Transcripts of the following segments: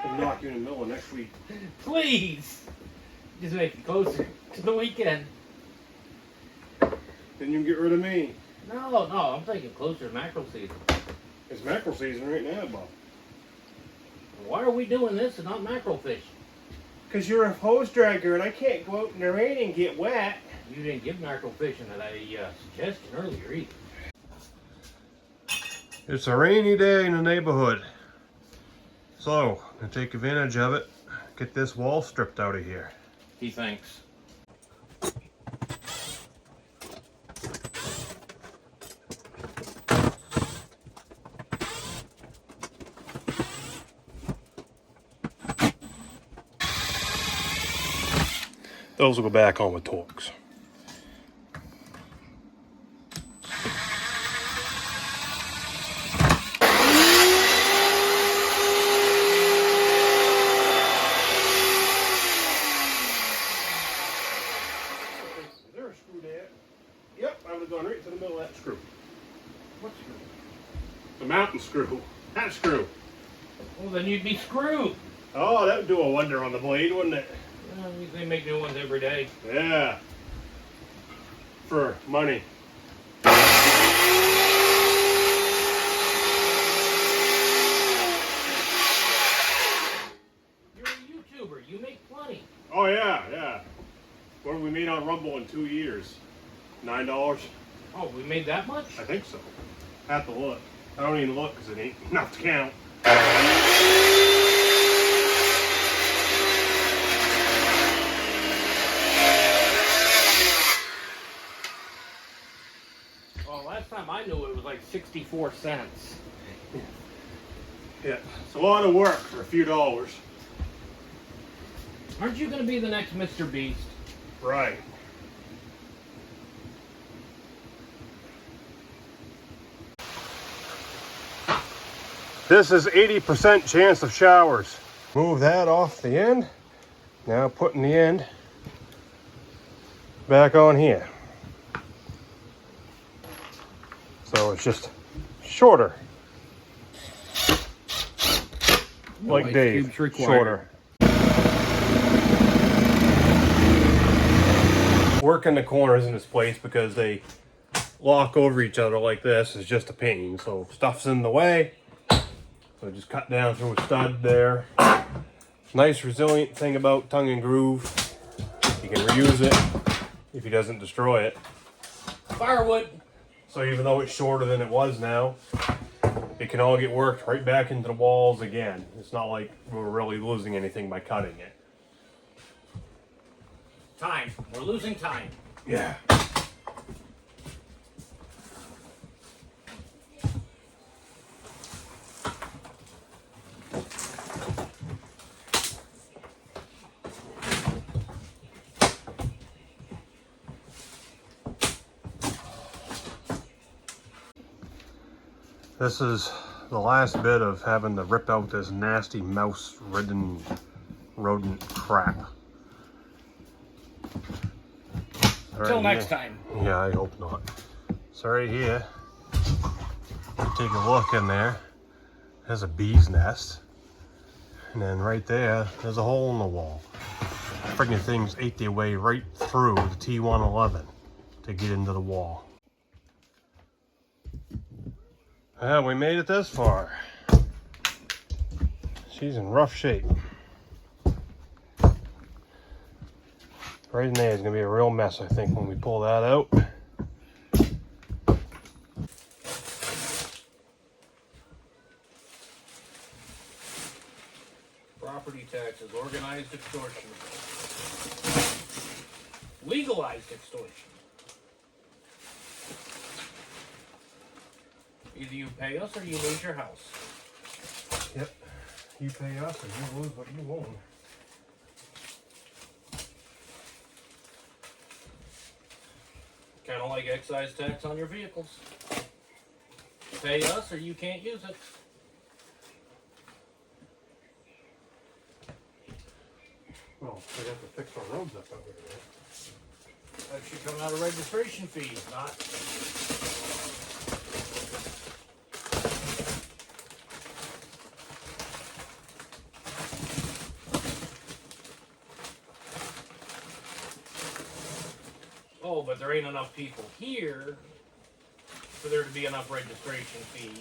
We'll knock you in the middle of next week. Please! Just make it closer to the weekend. Then you can get rid of me. No, I'm thinking closer to mackerel season. It's mackerel season right now, Bob. Why are we doing this and not mackerel fish? Because you're a hose dragger and I can't go out in the rain and get wet. You didn't give mackerel fishing a suggestion earlier either. It's a rainy day in the neighborhood. So, I'm going to take advantage of it. Get this wall stripped out of here. He thinks. Those will go back on with Torx. Is there a screw there? Yep, I would have gone right to the middle of that screw. What screw? The mountain screw. That screw. Well, then you'd be screwed. Oh, that would do a wonder on the blade, wouldn't it? Well, they make new ones every day. Yeah. For money. You're a YouTuber. You make plenty. Oh, yeah. What have we made on Rumble in 2 years? $9? Oh, we made that much? I think so. Have to look. I don't even look because it ain't enough to count. Well, last time I knew it was like 64 cents. Yeah, it's a lot of work for a few dollars. Aren't you going to be the next Mr. Beast? Right. This is 80% chance of showers. Move that off the end. Now putting the end back on here. So it's just shorter. No Like ice Dave, cubes required. shorter. Working the corners in this place because they lock over each other like this is just a pain. So stuff's in the way. So just cut down through a stud there. Nice resilient thing about tongue and groove. You can reuse it if he doesn't destroy it. Firewood. So even though it's shorter than it was now, it can all get worked right back into the walls again. It's not like we're really losing anything by cutting it. Time. We're losing time. Yeah. This is the last bit of having to rip out this nasty mouse-ridden rodent crap. Until next time. Yeah, I hope not. So right here, take a look in there. There's a bee's nest. And then right there, there's a hole in the wall. Friggin' things ate their way right through the T111 to get into the wall. Yeah, we made it this far. She's in rough shape. Right in there is going to be a real mess, I think, when we pull that out. Property taxes, organized extortion. Legalized extortion. Either you pay us or you lose your house. Yep. You pay us or you lose what you own. Kind of like excise tax on your vehicles. Pay us or you can't use it. Well, we have to fix our roads up over there. That should come out of registration fees, not... go, but there ain't enough people here for there to be enough registration fees.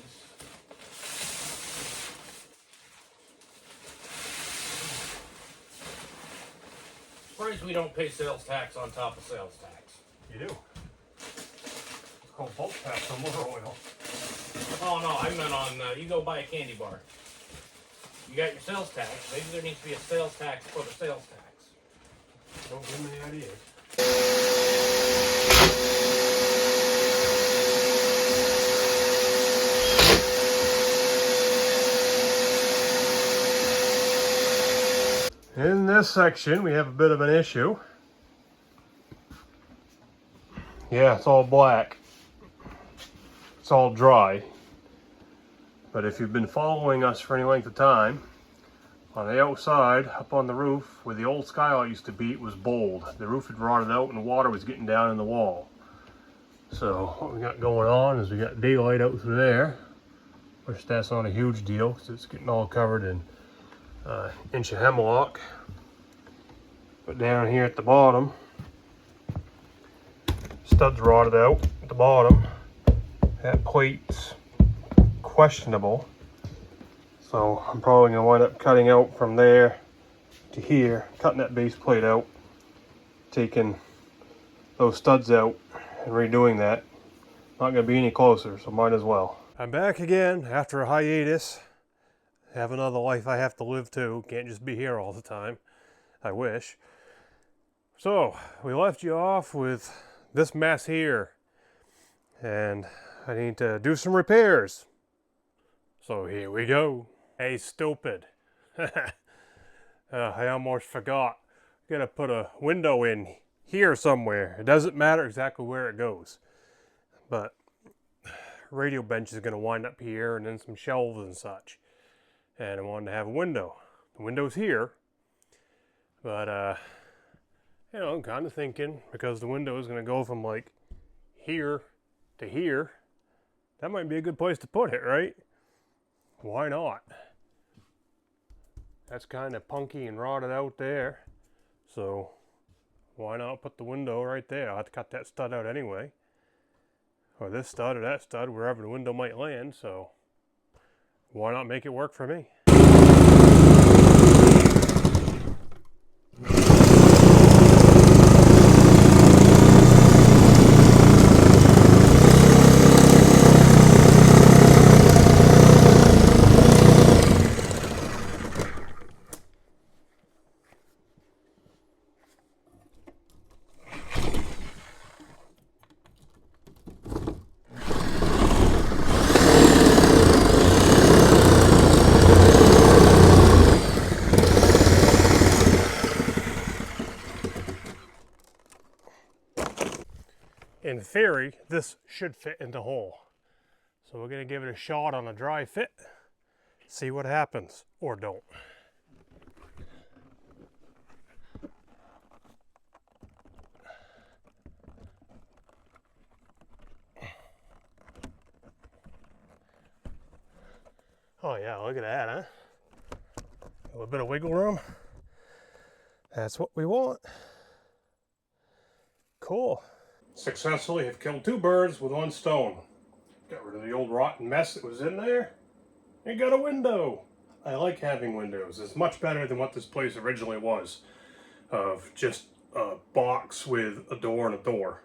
Surprised we don't pay sales tax on top of sales tax. You do. It's called bulk tax on motor oil. Oh no, I meant on, you go buy a candy bar. You got your sales tax, maybe there needs to be a sales tax for the sales tax. Don't give me any ideas. In this section, we have a bit of an issue. Yeah, it's all black. It's all dry. But if you've been following us for any length of time, on the outside, up on the roof, where the old skylight used to be, it was bold. The roof had rotted out and water was getting down in the wall. So what we got going on is we got daylight out through there, which that's not a huge deal because it's getting all covered in inch of hemlock. But down here at the bottom, studs rotted out at the bottom. That plate's questionable. So I'm probably going to wind up cutting out from there to here, cutting that base plate out, taking those studs out and redoing that. Not going to be any closer, so might as well. I'm back again after a hiatus. Have another life I have to live too. Can't just be here all the time. I wish. So we left you off with this mess here, and I need to do some repairs. So here we go. Hey, stupid. I almost forgot. Gotta put a window in here somewhere. It doesn't matter exactly where it goes. But radio bench is gonna wind up here, and then some shelves and such. And I wanted to have a window. The window's here. But, you know, I'm kind of thinking, because the window is gonna go from like here to here, that might be a good place to put it, right? Why not? That's kind of punky and rotted out there. So why not put the window right there? I'll have to cut that stud out anyway. Or this stud or that stud, wherever the window might land. So why not make it work for me? In theory, this should fit in the hole. So we're gonna give it a shot on a dry fit, see what happens, or don't. Oh yeah, look at that, huh? A little bit of wiggle room. That's what we want. Cool. Successfully have killed 2 birds with 1 stone. Got rid of the old rotten mess that was in there. And got a window. I like having windows. It's much better than what this place originally was. Of just a box with a door and a door.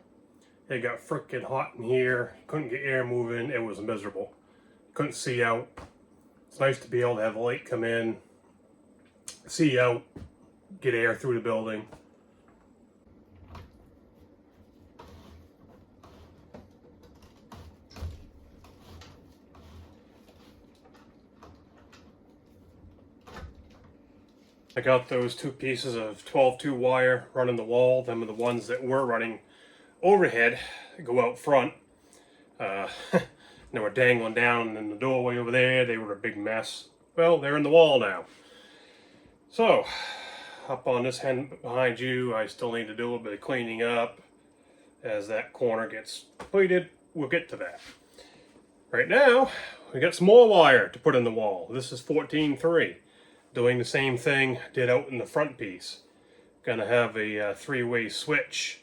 It got frickin' hot in here. Couldn't get air moving. It was miserable. Couldn't see out. It's nice to be able to have light come in, see out, get air through the building. I got those 2 pieces of 12-2 wire running the wall. Them are the ones that were running overhead, go out front. They were dangling down in the doorway over there. They were a big mess. Well, they're in the wall now. So, up on this end behind you, I still need to do a little bit of cleaning up. As that corner gets completed, we'll get to that. Right now, we got some more wire to put in the wall. This is 14-3. Doing the same thing did out in the front piece. Gonna have a 3-way switch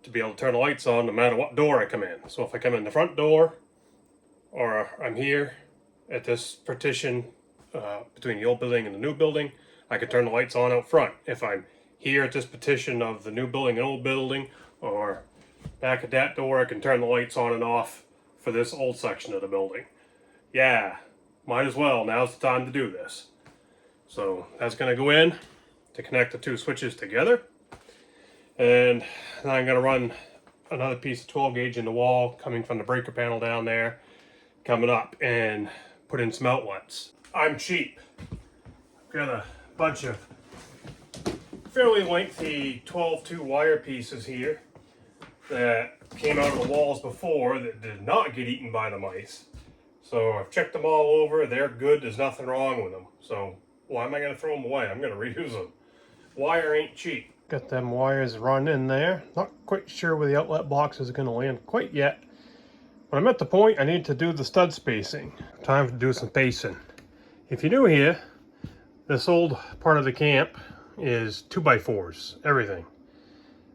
to be able to turn the lights on no matter what door I come in. So if I come in the front door, or I'm here at this partition between the old building and the new building, I can turn the lights on out front. If I'm here at this partition of the new building and old building, or back at that door, I can turn the lights on and off for this old section of the building. Yeah, might as well. Now's the time to do this. So that's going to go in to connect the two switches together. And then I'm going to run another piece of 12 gauge in the wall coming from the breaker panel down there, coming up, and put in some outlets. I'm cheap. I've got a bunch of fairly lengthy 12-2 wire pieces here that came out of the walls before that did not get eaten by the mice. So I've checked them all over. They're good. There's nothing wrong with them. So why am I going to throw them away? I'm going to reuse them. Wire ain't cheap. Got them wires run in there. Not quite sure where the outlet box is going to land quite yet. But I'm at the point I need to do the stud spacing. Time to do some spacing. If you're new here, this old part of the camp is 2x4s, everything.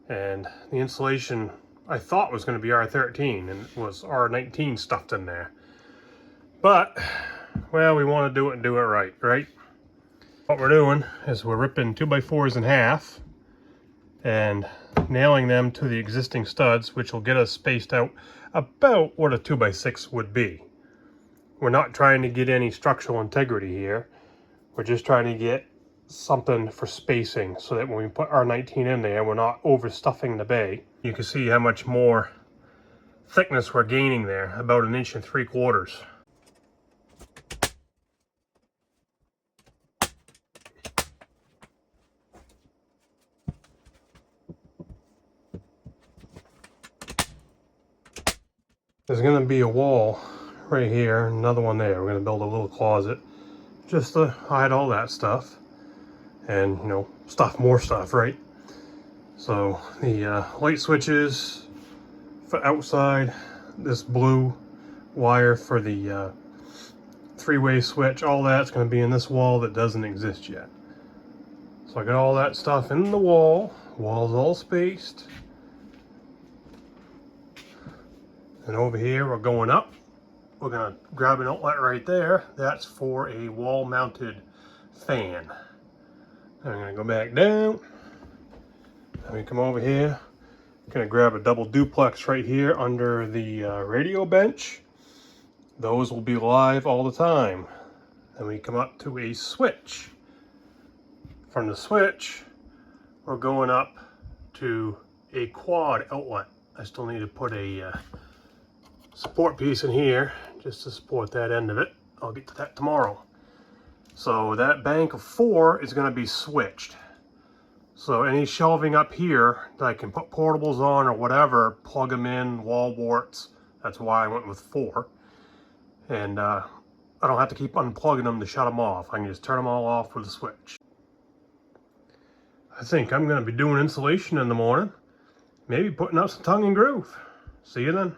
And the insulation I thought was going to be R13, and it was R19 stuffed in there. But, well, we want to do it and do it right, right? What we're doing is we're ripping 2x4s in half and nailing them to the existing studs, which will get us spaced out about what a 2x6 would be. We're not trying to get any structural integrity here. We're just trying to get something for spacing so that when we put R19 in there, we're not overstuffing the bay. You can see how much more thickness we're gaining there, about 1 3/4 inches. There's going to be a wall right here, another one there. We're going to build a little closet just to hide all that stuff and, you know, more stuff, right? So the light switches for outside, this blue wire for the three-way switch, all that's going to be in this wall that doesn't exist yet. So I got all that stuff in the wall. Wall's all spaced. And over here, we're going up. We're going to grab an outlet right there. That's for a wall-mounted fan. I'm going to go back down. Then we come over here. Going to grab a double duplex right here under the radio bench. Those will be live all the time. Then we come up to a switch. From the switch, we're going up to a quad outlet. I still need to put a support piece in here just to support that end of it. I'll get to that tomorrow. So that bank of 4 is going to be switched. So any shelving up here that I can put portables on or whatever, plug them in, wall warts. That's why I went with 4. And I don't have to keep unplugging them to shut them off. I can just turn them all off with a switch. I think I'm going to be doing insulation in the morning. Maybe putting up some tongue and groove. See you then.